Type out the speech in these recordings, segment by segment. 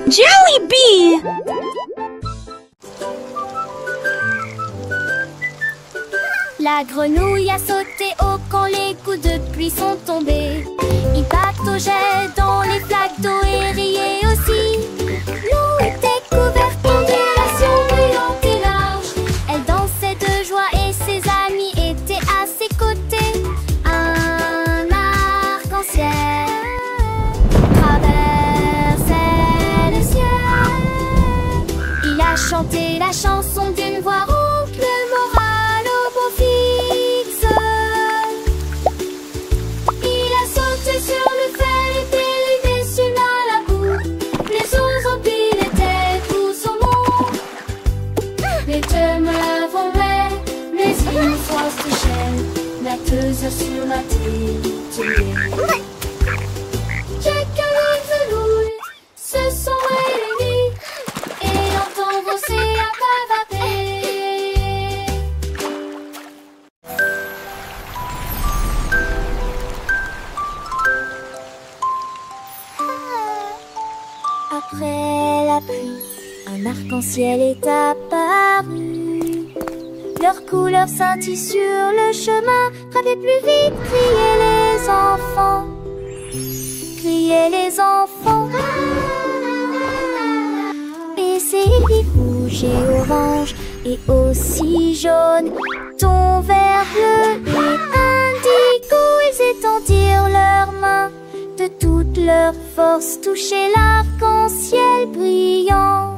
Jollibee! La grenouille a sauté haut quand les coups de pluie sont tombés. Il pataugeait dans les flaques d'eau et riait aussi. L'eau était couverte d'ondulations brillantes et larges. Elle dansait de joie et ses amis étaient à ses côtés. Un arc-en-ciel traversait le ciel. Il a chanté la chanson d'une voix rauque, le moral au beau fixe. Il a sauté sur le fer et dérivé sur la boue. Les ours en pile étaient tous au monde. Les deux me volaient, mais une fois se chaîne, netteuse sur la télé. Jack et Velouille se sont réunis et l'entend brosser à bavader. Après la pluie, un arc-en-ciel est apparu. Leurs couleurs scintillent sur le chemin. Gravez plus vite, criaient les enfants. Criaient les enfants. Et c'est rouge et orange et aussi jaune, ton vert bleu et indigo. Ils étendirent leurs mains de toute leur force, touchaient l'arc-en-ciel brillant.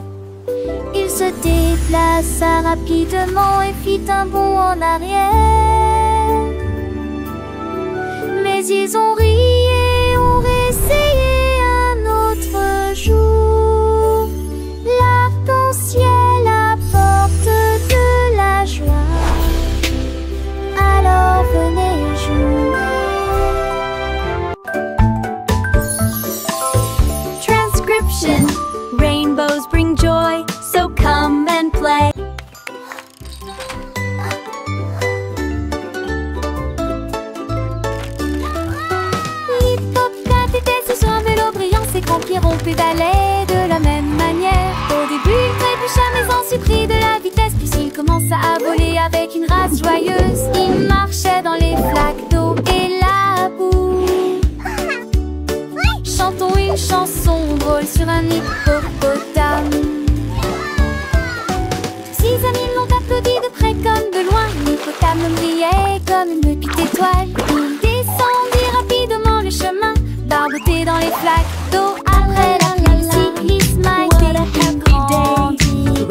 Il se déplaça rapidement et fit un bond en arrière. Mais ils ont ri et ont réessayé un autre jour. L'arc-en-ciel apporte de la joie. Alors venez jouer. Transcription. Rainbows bring joy, so come and play. L'hippocampe était sur un vélo brillant, ses conquérants pédalaient de la même manière. Au début, il trébucha mais ensuite prit de la vitesse, puis il commença à voler avec une race joyeuse. Il marchait dans les flaques d'eau et la boue. Chantons une chanson drôle sur un hippopotame. Ses amis l'ont applaudi de près comme de loin. L'hippopotame brillait comme une petite étoile. Il descendit rapidement le chemin, barboté dans les flaques d'eau. Après la pluie, cycliste Mike grandit.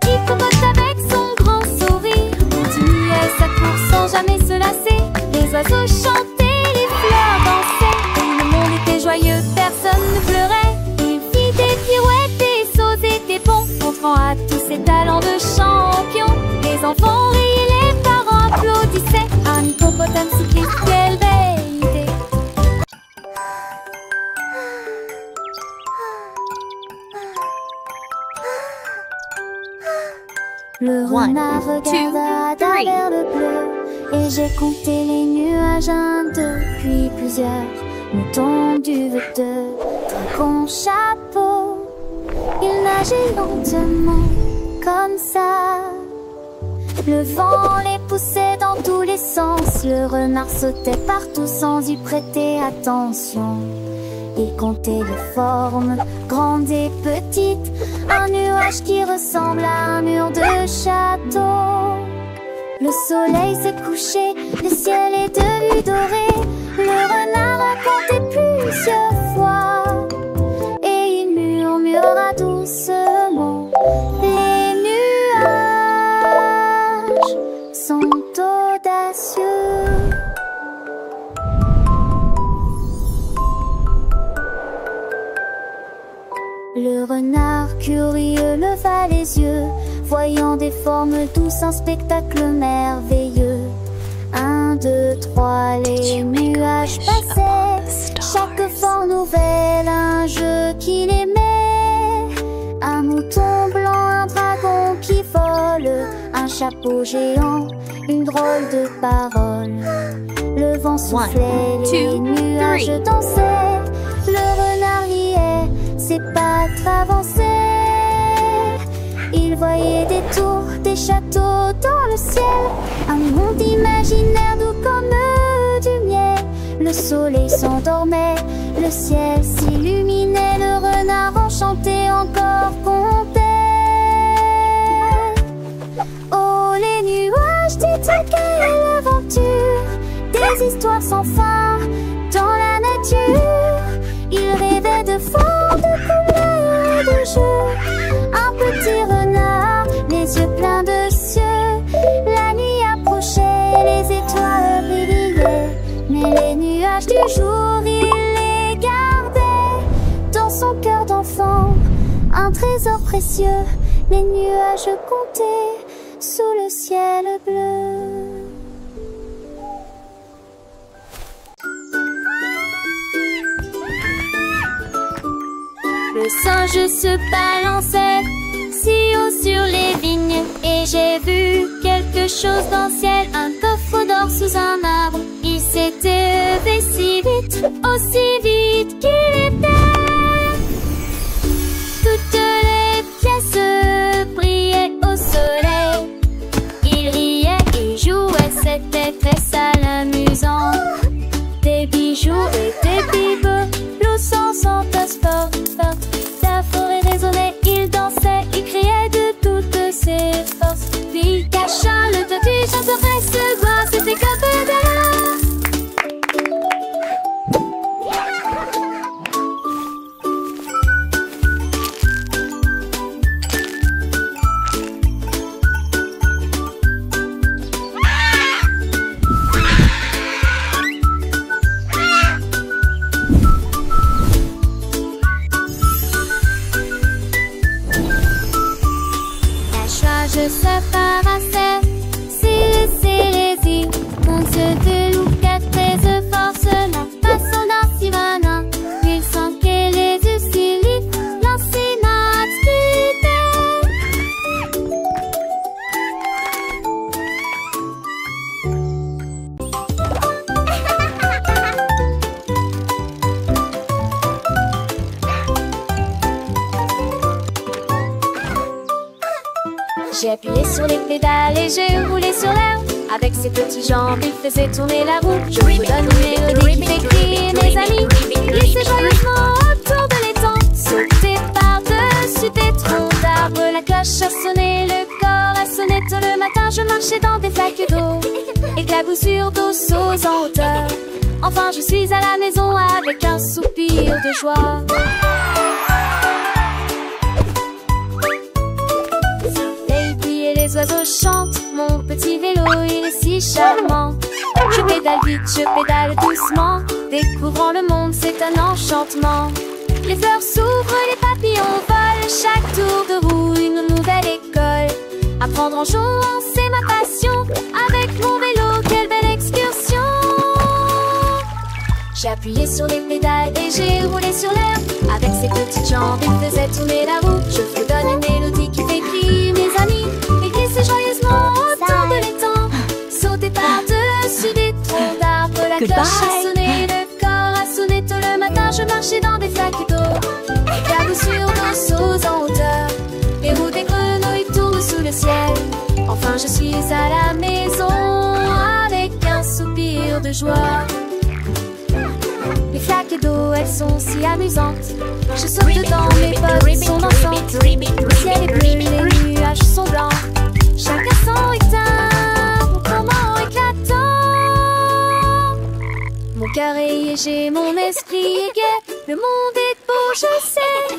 Hippopotame avec son grand sourire continuait sa course sans jamais se lasser. Les oiseaux chantaient, les fleurs dansaient, et le monde était joyeux, personne ne pleurait. Il fit des pirouettes, des sauts et des bonds, montrant à tous ses talents de champion. Les enfants riaient, les parents applaudissaient. Un hippopotame cycliste, quelle belle idée! Le renard regarda à travers le bleu, et j'ai compté les nuages, 1, 2, puis plusieurs moutons du V2, dragons, chapeau. Il nageait lentement, comme ça. Le vent les poussait dans tous les sens. Le renard sautait partout sans y prêter attention. Il comptait les formes, grandes et petites. Un nuage qui ressemble à un mur de château. Le soleil s'est couché, le ciel est devenu doré. Le renard a compté plusieurs fois, et il murmura doucement: les nuages sont audacieux. Le renard curieux leva les yeux, voyant des formes douces, un spectacle merveilleux. 1, 2, 3, les nuages passaient, chaque forme nouvelle, un jeu qu'il aimait. Un mouton blanc, un dragon qui vole, un chapeau géant, une drôle de parole. Le vent soufflait, les nuages dansaient. Le renard riait, ses pattes avançaient. Il voyait des tours, des châteaux dans le ciel, un monde imaginaire doux comme du miel. Le soleil s'endormait, le ciel s'illuminait, le renard enchanté encore comptait. Oh, les nuages, dites quelle aventure, des histoires sans fin dans la nature. Il rêvait de formes, de couleurs et de jeux. Un petit renard, les yeux pleins de cieux. La nuit approchait, les étoiles brillaient, mais les nuages du jour, il les gardait dans son cœur d'enfant. Un trésor précieux, les nuages comptaient sous le ciel bleu. Le singe se balançait si haut sur les vignes, et j'ai vu quelque chose dans le ciel, un coffre d'or sous un arbre. Il s'était levé si vite, aussi vite qu'il était. Toutes les pièces brillaient au soleil. Il riait et jouait, c'était très sale, amusant. Des bijoux et des bibelots sans fort. La forêt résonnait, il dansait, il criait de toutes ses forces. Puis il cacha le doigt du chapeau, se voir, c'était comme je s'apparaissait, s'il s'élésie, mon Dieu de loup, quatre traits de force, la façon d'un Sylvanin, il sent que les yeux s'y lient, l'ensinate J'ai appuyé sur les pédales et j'ai roulé sur l'herbe. Avec ses petites jambes, il faisait tourner la roue. Je vous donne une mélodie qui fait crier mes amis. Glissez joyeusement autour de l'étang, sauter par-dessus des troncs d'arbres. La cloche a sonné, le corps a sonné tôt le matin. Je marchais dans des flaques d'eau, éclaboussures d'eau sauce en hauteur. Enfin je suis à la maison avec un soupir de joie. Les oiseaux chantent, mon petit vélo il est si charmant. Je pédale vite, je pédale doucement, découvrant le monde c'est un enchantement. Les fleurs s'ouvrent, les papillons volent, chaque tour de roue une nouvelle école. Apprendre en jouant c'est ma passion, avec mon vélo quelle belle excursion. J'ai appuyé sur les pédales et j'ai roulé sur l'herbe. Avec ses petites jambes il faisait tourner la roue. Je vous donne une mélodie qui fait crier mes amis. Glissez joyeusement autour de l'étang, sauter par-dessus des troncs d'arbres. La cloche a sonné, le corps a sonné tôt le matin. Je marchais dans des flaques d'eau, éclaboussures d'eau sauce en hauteur. Les roues des grenouilles tournent sous le ciel. Enfin je suis à la maison avec un soupir de joie. Les flaques d'eau, elles sont si amusantes. Je saute dedans, mes potes sont dansantes. Le ciel est bleu, les nuages sont blancs. Chacun son éteint, mon comment éclatant. Mon cœur est léger, mon esprit est gai. Le monde est beau, je sais.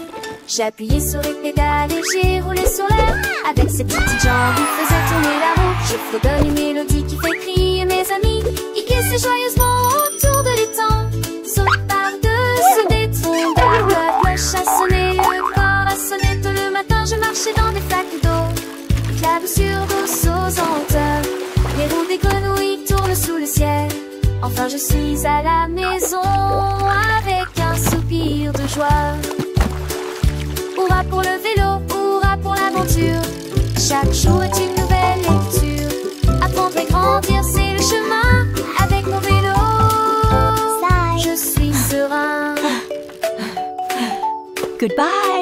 J'ai appuyé sur les pédales et j'ai roulé sur l'air. Avec ses petites jambes, il faisait tourner la roue. Je fredonne une mélodie qui fait crier mes amis. Il glissait joyeusement autour de l'étang, saute par-dessus des troncs d'arbres. La cloche a sonné, le corps a sonné tôt le matin. Je marchais dans des flaques d'eau, éclaboussures d'eau sauce en hauteur. Les roues des grenouilles tournent sous le ciel. Enfin je suis à la maison avec un soupir de joie. Hurrah pour le vélo, hurrah pour l'aventure. Chaque jour est une nouvelle lecture. Apprendre et grandir c'est le chemin. Avec mon vélo je suis serein. Goodbye.